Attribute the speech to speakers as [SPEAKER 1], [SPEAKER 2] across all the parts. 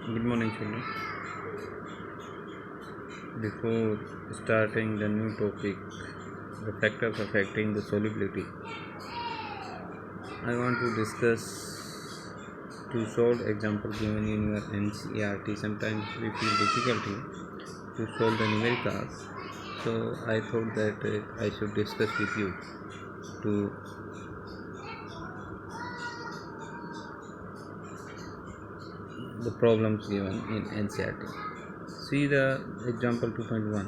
[SPEAKER 1] Good morning, children. Before starting the new topic, the factors affecting the solubility, I want to discuss to solve example given in your NCERT. Sometimes we feel difficulty to solve the numericals, so I thought that I should discuss with you to the problems given in NCERT. See the example 2.1.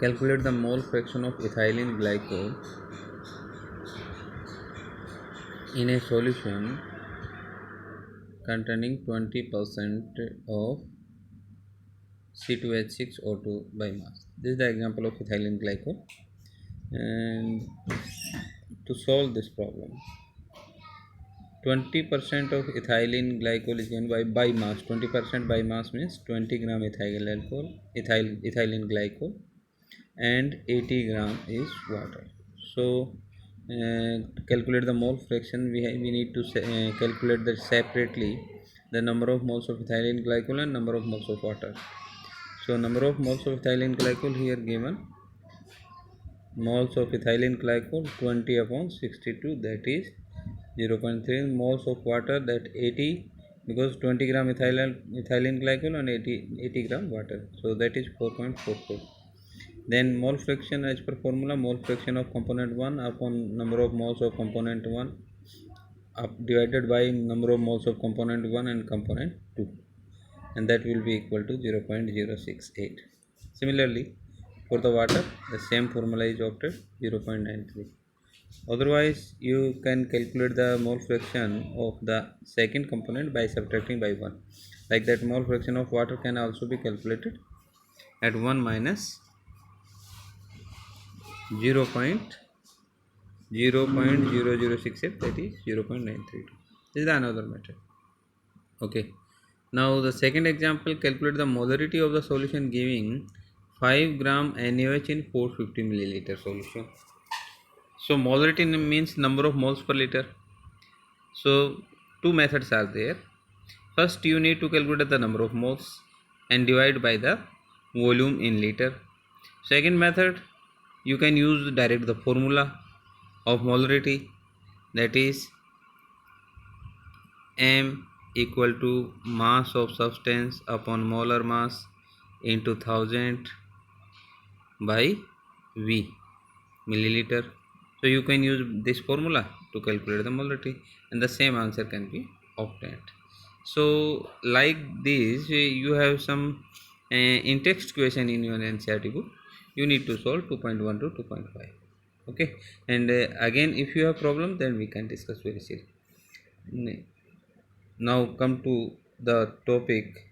[SPEAKER 1] Calculate the mole fraction of ethylene glycol in a solution containing 20% of C2H6O2 by mass. This is the example of ethylene glycol. And to solve this problem, 20% of ethylene glycol is given by mass. 20% by mass means 20 gram ethylene glycol and 80 gram is water. So calculate the mole fraction. We need to calculate that separately, the number of moles of ethylene glycol and number of moles of water. So number of moles of ethylene glycol here given, moles of ethylene glycol 20 upon 62, that is 0.3. Moles of water, that 80, because 20 gram ethylene glycol and 80 gram water, so that is 4.44. Then mole fraction as per formula, mole fraction of component 1 upon number of moles of component 1 divided by number of moles of component 1 and component 2, and that will be equal to 0.068. Similarly, for the water, the same formula is opted, 0.93. Otherwise, you can calculate the mole fraction of the second component by subtracting by 1. Like that, mole fraction of water can also be calculated at 1 minus 0.0068, that is 0.932. This is another method. Okay. Now the second example, calculate the molarity of the solution giving 5 gram NaOH in 450 milliliter solution. So molarity means number of moles per liter. So two methods are there. First, you need to calculate the number of moles and divide by the volume in liter. Second method, you can use direct the formula of molarity, that is M equal to mass of substance upon molar mass into 1000 by V milliliter. So you can use this formula to calculate the molarity and the same answer can be obtained. So like this, you have some in text question in your NCERT book. You need to solve 2.1 to 2.5. Okay, and again if you have problem, then we can discuss very seriously. Now come to the topic,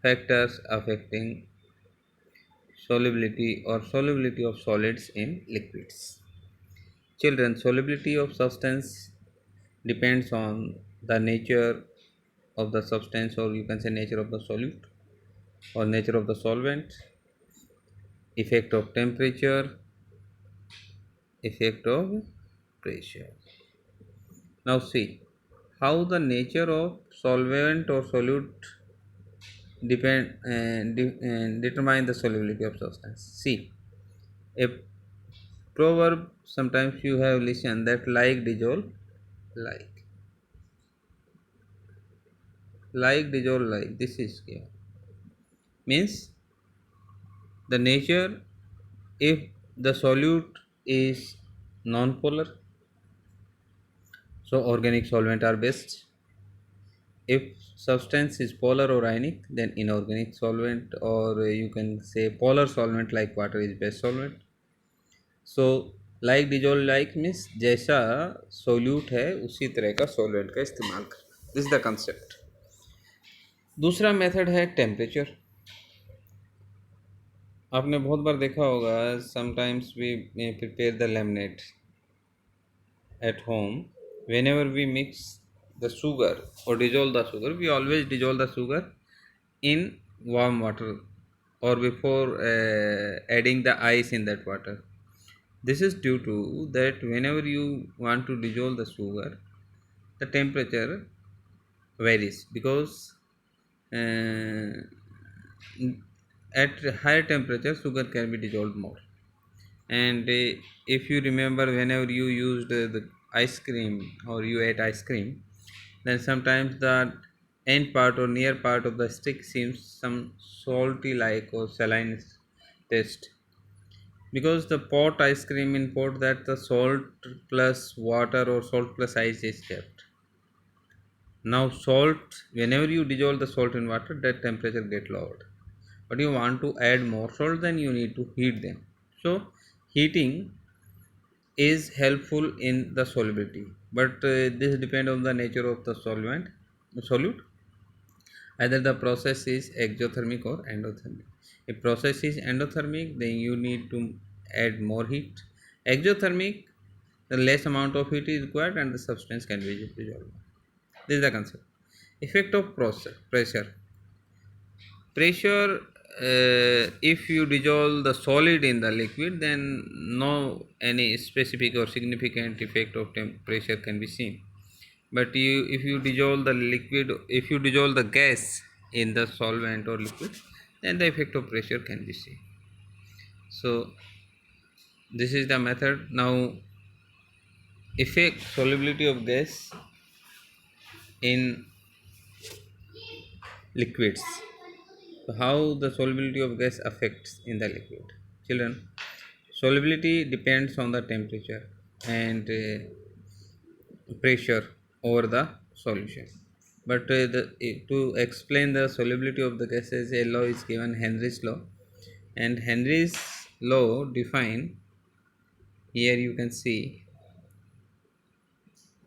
[SPEAKER 1] factors affecting solubility or solubility of solids in liquids. Children, solubility of substance depends on the nature of the substance, or you can say nature of the solute or nature of the solvent, effect of temperature, effect of pressure. Now see how the nature of solvent or solute determine the solubility of substance. See, a proverb sometimes you have listened, that like dissolve like dissolve like. This is given, means the nature, if the solute is non-polar, so organic solvent are best. If substance is polar or ionic, then inorganic solvent, or you can say polar solvent like water is best solvent. So like dissolve like means जैसा solute है उसी तरह का solvent का इस्तेमाल कर, this the concept. दूसरा method है टेम्परेचर. आपने बहुत बार देखा होगा, sometimes we prepare the lemonade at home. Whenever we mix the sugar or dissolve the sugar, we always dissolve the sugar in warm water or before adding the ice in that water. This is due to that whenever you want to dissolve the sugar, the temperature varies because uh, at higher temperature sugar can be dissolved more. And if you remember, whenever you used the ice cream or you ate ice cream, then sometimes the end part or near part of the stick seems some salty like or saline taste, because the pot ice cream in pot that the salt plus water or salt plus ice is kept. Now salt, whenever you dissolve the salt in water, that temperature get lowered, but you want to add more salt, then you need to heat them. So heating is helpful in the solubility, but this depend on the nature of the solute. Either the process is exothermic or endothermic. If process is endothermic, then you need to add more heat. Exothermic, the less amount of heat is required and the substance can be dissolved. This is the concept. Effect of process pressure. If you dissolve the solid in the liquid, then no any specific or significant effect of pressure can be seen. But if you dissolve the liquid, if you dissolve the gas in the solvent or liquid, then the effect of pressure can be seen. So this is the method. Now effect solubility of gas in liquids. So how the solubility of gas affects in the liquid? Children, solubility depends on the temperature and pressure over the solution. But to explain the solubility of the gases, a law is given, Henry's law. And Henry's law define, here you can see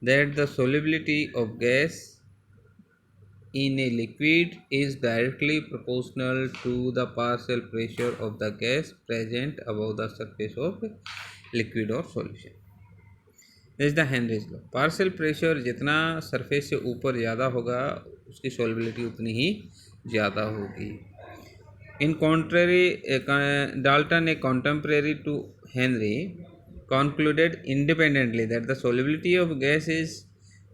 [SPEAKER 1] that the solubility of gas in a liquid is directly proportional to the partial pressure of the gas present above the surface of liquid or solution. This the Henry's law. Partial pressure जितना surface से ऊपर ज़्यादा होगा, उसकी solubility उतनी ही ज़्यादा होगी. In contrary, Dalton, a contemporary to Henry, concluded independently that the solubility of gas is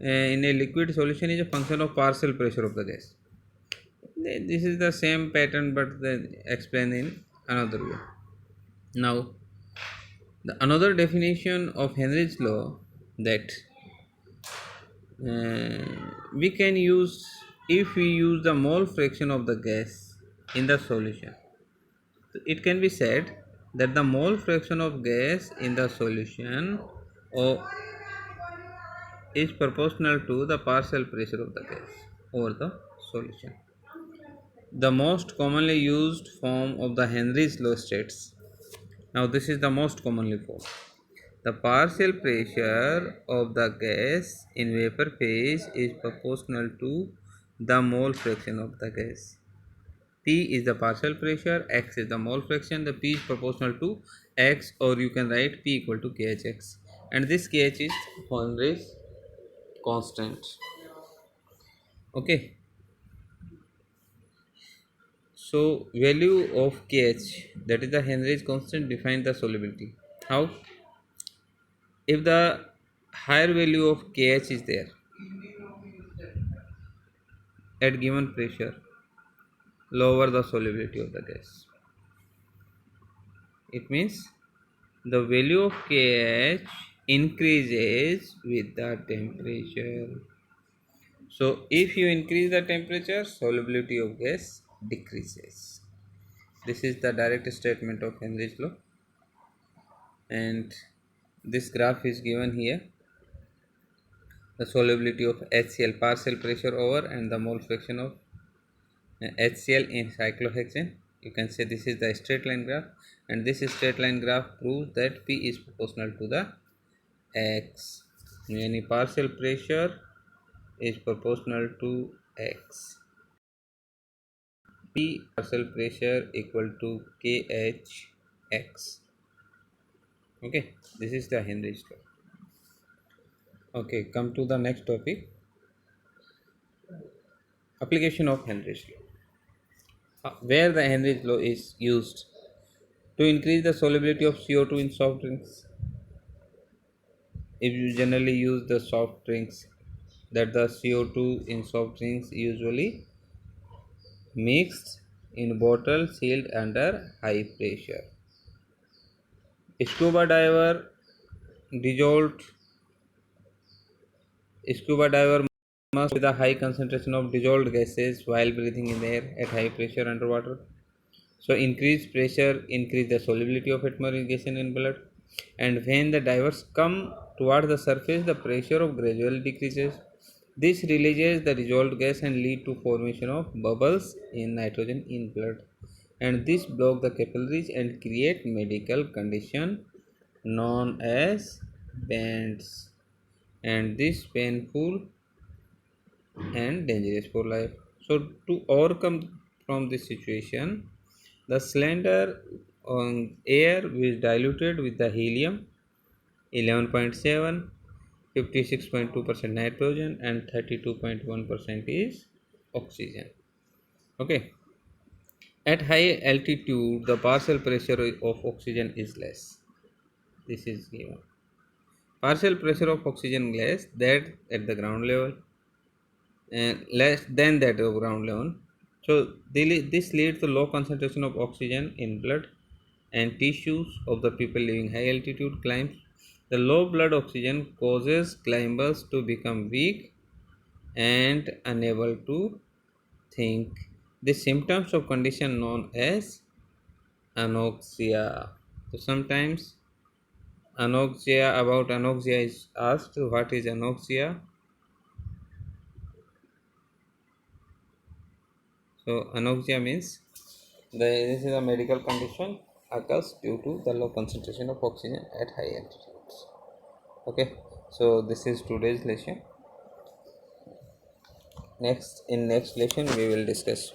[SPEAKER 1] in a liquid solution is a function of partial pressure of the gas. This is the same pattern but explained in another way. Now the another definition of Henry's law, that we can use, if we use the mole fraction of the gas in the solution, it can be said that the mole fraction of gas in the solution or is proportional to the partial pressure of the gas over the solution. The most commonly used form of the Henry's law states, now this is the most commonly form, the partial pressure of the gas in vapor phase is proportional to the mole fraction of the gas. P is the partial pressure, X is the mole fraction, the P is proportional to X, or you can write P equal to KHX, and this KH is Henry's constant. Okay, so value of KH, that is the Henry's constant, define the solubility. How? If the higher value of KH is there at given pressure, lower the solubility of the gas. It means the value of KH increases with the temperature. So if you increase the temperature, solubility of gas decreases. This is the direct statement of Henry's law, and this graph is given here. The solubility of HCl, partial pressure over, and the mole fraction of HCl in cyclohexane. You can say this is the straight line graph, and this straight line graph proves that P is proportional to the X. Any partial pressure is proportional to X. P partial pressure equal to KHX. Okay, this is the Henry's law. Okay, come to the next topic. Application of Henry's law. Where the Henry's law is used to increase the solubility of CO2 in soft drinks. If you generally use the soft drinks, that the CO2 in soft drinks usually mixed in bottle sealed under high pressure. Scuba diver dissolved Scuba diver must with a high concentration of dissolved gases while breathing in the air at high pressure underwater. So increased pressure increase the solubility of atmospheric gas in blood, and when the divers come toward the surface, the pressure of gradually decreases. This releases the dissolved gas and lead to formation of bubbles in nitrogen in blood, and this block the capillaries and create medical condition known as bends, and this painful and dangerous for life. So to overcome from this situation, the slender air is diluted with the helium 11.7, 56.2% nitrogen, and 32.1% is oxygen. Okay. At high altitude, the partial pressure of oxygen is less. This is given. Partial pressure of oxygen less that at the ground level and less than that of ground level. So this leads to low concentration of oxygen in blood and tissues of the people living high altitude climbs. The low blood oxygen causes climbers to become weak and unable to think. The symptoms of condition known as anoxia. So sometimes anoxia is asked. What is anoxia? So anoxia means this is a medical condition occurs due to the low concentration of oxygen at high altitudes. Okay, so this is today's lesson. Next lesson we will discuss